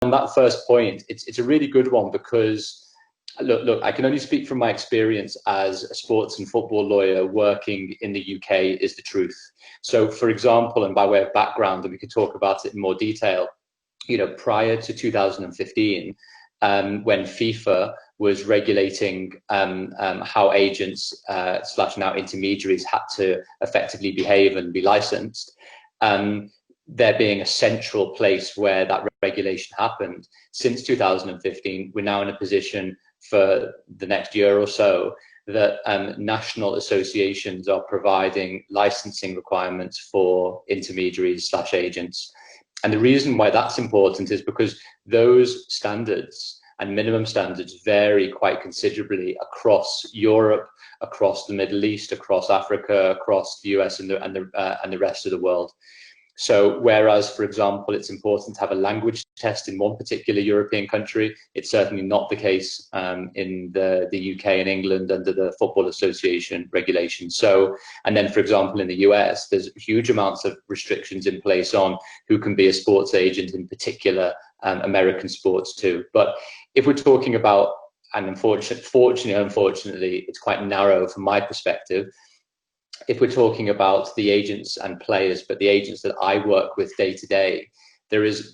on that first point, it's a really good one because look, I can only speak from my experience as a sports and football lawyer working in the UK is the truth. So, for example, and by way of background, and we could talk about it in more detail, prior to 2015, when FIFA was regulating how agents slash now intermediaries had to effectively behave and be licensed, there being a central place where that regulation happened. Since 2015, we're now in a position for the next year or so that national associations are providing licensing requirements for intermediaries slash agents. And the reason why that's important is because those standards and minimum standards vary quite considerably across Europe, across the Middle East, across Africa, across the US and the rest of the world. So whereas, for example, it's important to have a language test in one particular European country, it's certainly not the case in the UK and England under the Football Association regulations. So, and then, for example, in the US, there's huge amounts of restrictions in place on who can be a sports agent, in particular American sports too. But if we're talking about, and unfortunately, it's quite narrow from my perspective, if we're talking about the agents and players, but the agents that I work with day to day,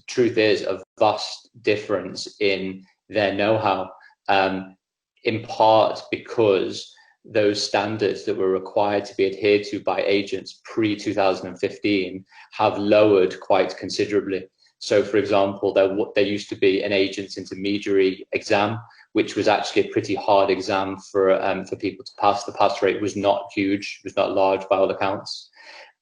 truth is a vast difference in their know-how, in part because those standards that were required to be adhered to by agents pre-2015 have lowered quite considerably. So, for example, there used to be an agent's intermediary exam, which was actually a pretty hard exam for people to pass. The pass rate was not huge, was not large by all accounts.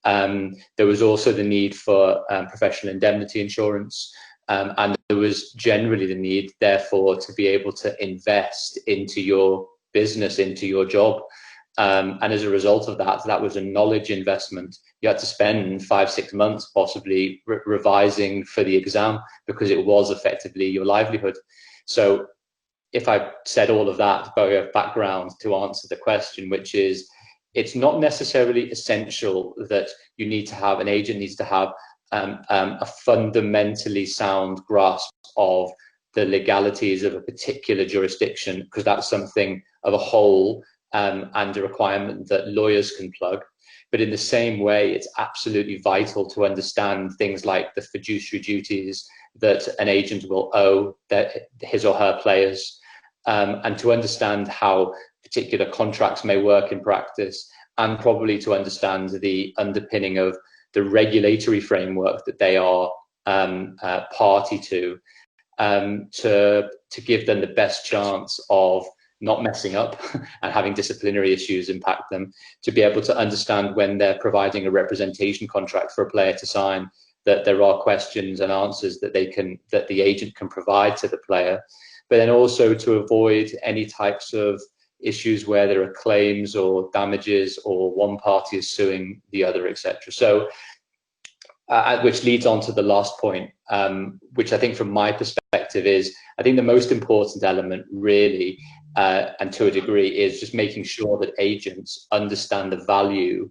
There was also the need for professional indemnity insurance, and there was generally the need, therefore, to be able to invest into your business, into your job. And as a result of that, that was a knowledge investment. You had to spend 5-6 months possibly revising for the exam because it was effectively your livelihood. So if I said all of that by way of background to answer the question, which is, it's not necessarily essential that you need to have, an agent needs to have a fundamentally sound grasp of the legalities of a particular jurisdiction, because that's something of a whole and a requirement that lawyers can plug. But in the same way, it's absolutely vital to understand things like the fiduciary duties that an agent will owe his or her players, and to understand how particular contracts may work in practice, and probably to understand the underpinning of the regulatory framework that they are party to give them the best chance of not messing up and having disciplinary issues impact them, to be able to understand when they're providing a representation contract for a player to sign, that there are questions and answers that the agent can provide to the player, but then also to avoid any types of issues where there are claims or damages or one party is suing the other, etc. So, which leads on to the last point, which I think from my perspective is, I think the most important element really, and to a degree, is just making sure that agents understand the value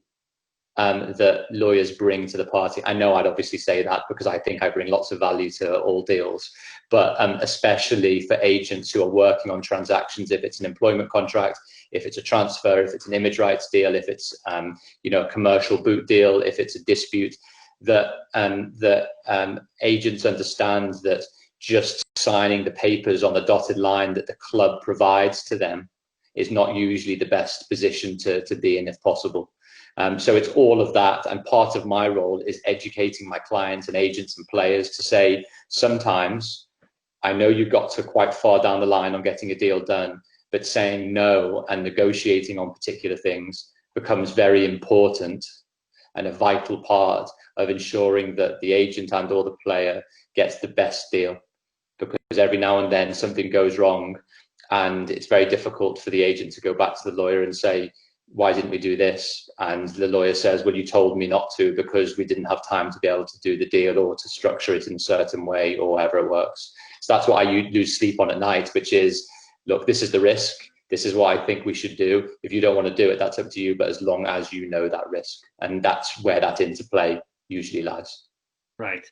that lawyers bring to the party. I know I'd obviously say that because I think I bring lots of value to all deals, but especially for agents who are working on transactions, if it's an employment contract, if it's a transfer, if it's an image rights deal, if it's a commercial boot deal, if it's a dispute, that agents understand that just signing the papers on the dotted line that the club provides to them is not usually the best position to be in, if possible. So it's all of that, and part of my role is educating my clients and agents and players to say, sometimes I know you've got to quite far down the line on getting a deal done, but saying no and negotiating on particular things becomes very important and a vital part of ensuring that the agent and or the player gets the best deal. Because every now and then something goes wrong, and it's very difficult for the agent to go back to the lawyer and say, why didn't we do this? And the lawyer says, well, you told me not to because we didn't have time to be able to do the deal or to structure it in a certain way or however it works. So that's what I lose sleep on at night, which is, look, this is the risk. This is what I think we should do. If you don't want to do it, that's up to you. But as long as you know that risk, and that's where that interplay usually lies. Right.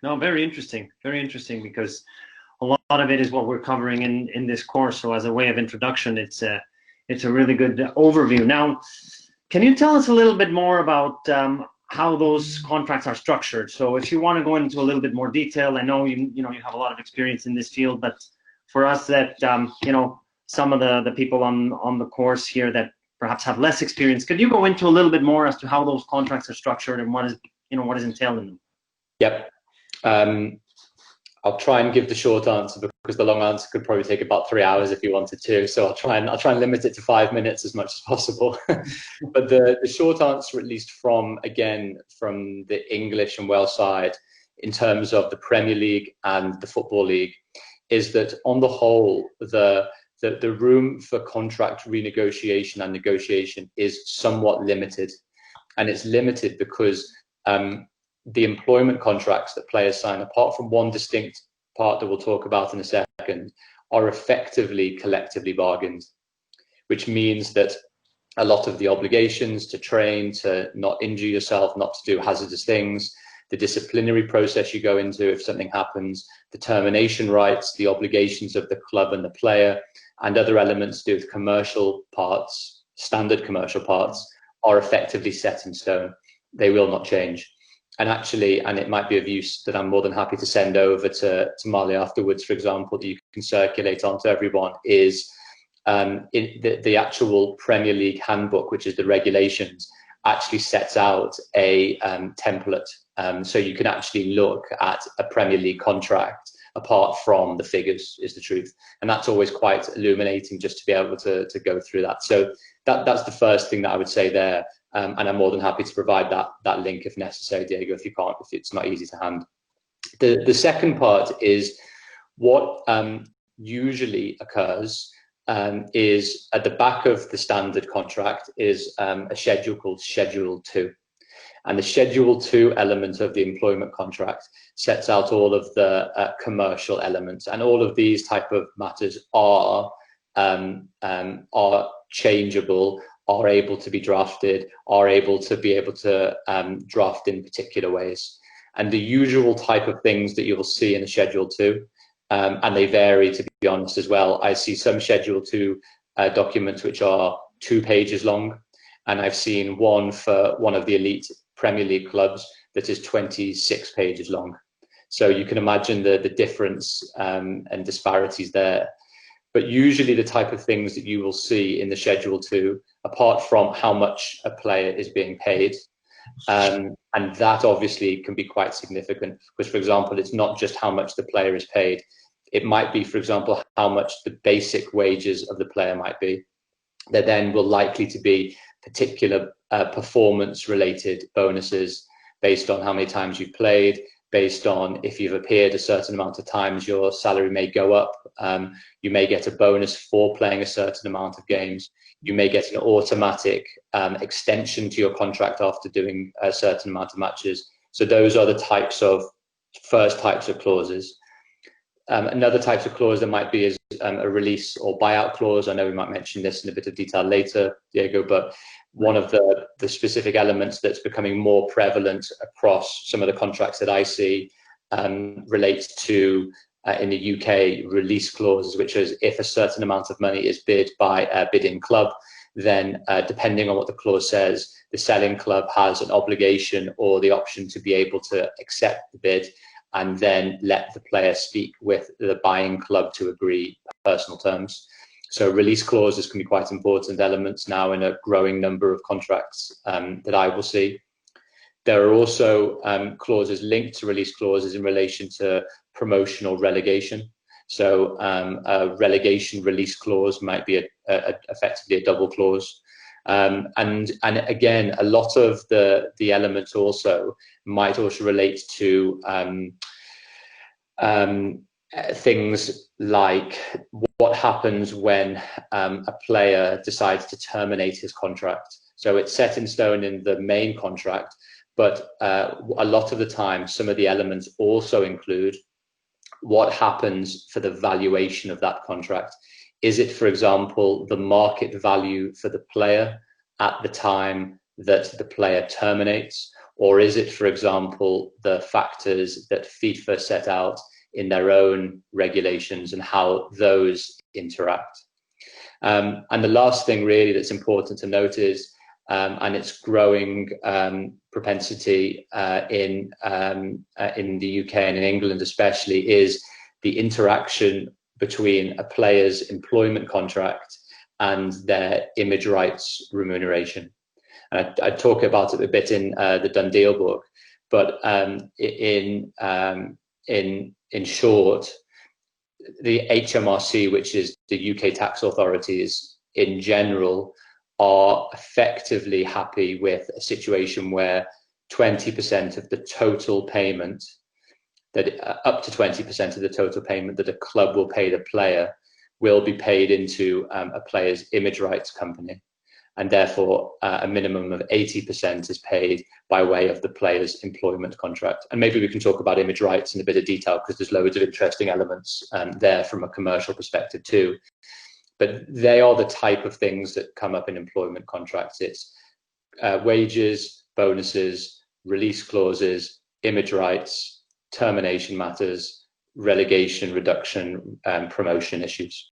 No, very interesting because a lot of it is what we're covering in this course. So as a way of introduction, it's a really good overview. Now, can you tell us a little bit more about how those contracts are structured? So if you want to go into a little bit more detail, I know you have a lot of experience in this field, but for us that some of the people on the course here that perhaps have less experience, could you go into a little bit more as to how those contracts are structured and what is entailed in them? Yep. I'll try and give the short answer because the long answer could probably take about 3 hours if you wanted to. So I'll try and limit it to 5 minutes as much as possible. But the short answer, at least from the English and Welsh side, in terms of the Premier League and the Football League, is that on the whole, the room for contract renegotiation and negotiation is somewhat limited, and it's limited because the employment contracts that players sign, apart from one distinct part that we'll talk about in a second, are effectively collectively bargained, which means that a lot of the obligations to train, to not injure yourself, not to do hazardous things, the disciplinary process you go into if something happens, the termination rights, the obligations of the club and the player, and other elements to do with commercial parts, standard commercial parts, are effectively set in stone. They will not change. And actually, and it might be of use that I'm more than happy to send over to Marley afterwards, for example, that you can circulate onto everyone, is the actual Premier League handbook, which is the regulations, actually sets out a template. So you can actually look at a Premier League contract apart from the figures, is the truth. And that's always quite illuminating just to be able to go through that. So that's the first thing that I would say there. And I'm more than happy to provide that link if necessary, Diego, if it's not easy to hand. The second part is what usually occurs is at the back of the standard contract is a schedule called Schedule 2. And the Schedule 2 element of the employment contract sets out all of the commercial elements, and all of these type of matters are changeable, are able to be drafted, are able to draft in particular ways. And the usual type of things that you will see in the Schedule 2, and they vary, to be honest, as well. I see some Schedule 2 documents which are 2 pages long, and I've seen one for one of the elite Premier League clubs that is 26 pages long. So you can imagine the difference and disparities there. But usually the type of things that you will see in the Schedule 2, apart from how much a player is being paid, and that obviously can be quite significant, because, for example, it's not just how much the player is paid. It might be, for example, how much the basic wages of the player might be. There then will likely to be particular performance-related bonuses based on how many times you've played, based on if you've appeared a certain amount of times, your salary may go up. You may get a bonus for playing a certain amount of games. You may get an automatic extension to your contract after doing a certain amount of matches. So those are the first types of clauses. Another type of clause that might be is a release or buyout clause. I know we might mention this in a bit of detail later, Diego, but one of the specific elements that's becoming more prevalent across some of the contracts that I see relates to, in the UK, release clauses, which is if a certain amount of money is bid by a bidding club, then depending on what the clause says, the selling club has an obligation or the option to be able to accept the bid and then let the player speak with the buying club to agree personal terms. So release clauses can be quite important elements now in a growing number of contracts that I will see. There are also clauses linked to release clauses in relation to promotion or relegation. So a relegation release clause might be effectively a double clause. And again, a lot of the elements also might also relate to things like what happens when a player decides to terminate his contract. So it's set in stone in the main contract, but a lot of the time, some of the elements also include what happens for the valuation of that contract. Is it, for example, the market value for the player at the time that the player terminates? Or is it, for example, the factors that FIFA set out in their own regulations and how those interact. And the last thing really that's important to note is, and its growing propensity in the UK and in England especially, is the interaction between a player's employment contract and their image rights remuneration. And I talk about it a bit in the Done Deal book, but in short, the HMRC, which is the UK tax authorities in general, are effectively happy with a situation where 20% of the total payment, that up to 20% of the total payment that a club will pay the player, will be paid into a player's image rights company. And therefore, a minimum of 80% is paid by way of the player's employment contract. And maybe we can talk about image rights in a bit of detail, because there's loads of interesting elements there from a commercial perspective too. But they are the type of things that come up in employment contracts. It's wages, bonuses, release clauses, image rights, termination matters, relegation, reduction, promotion issues.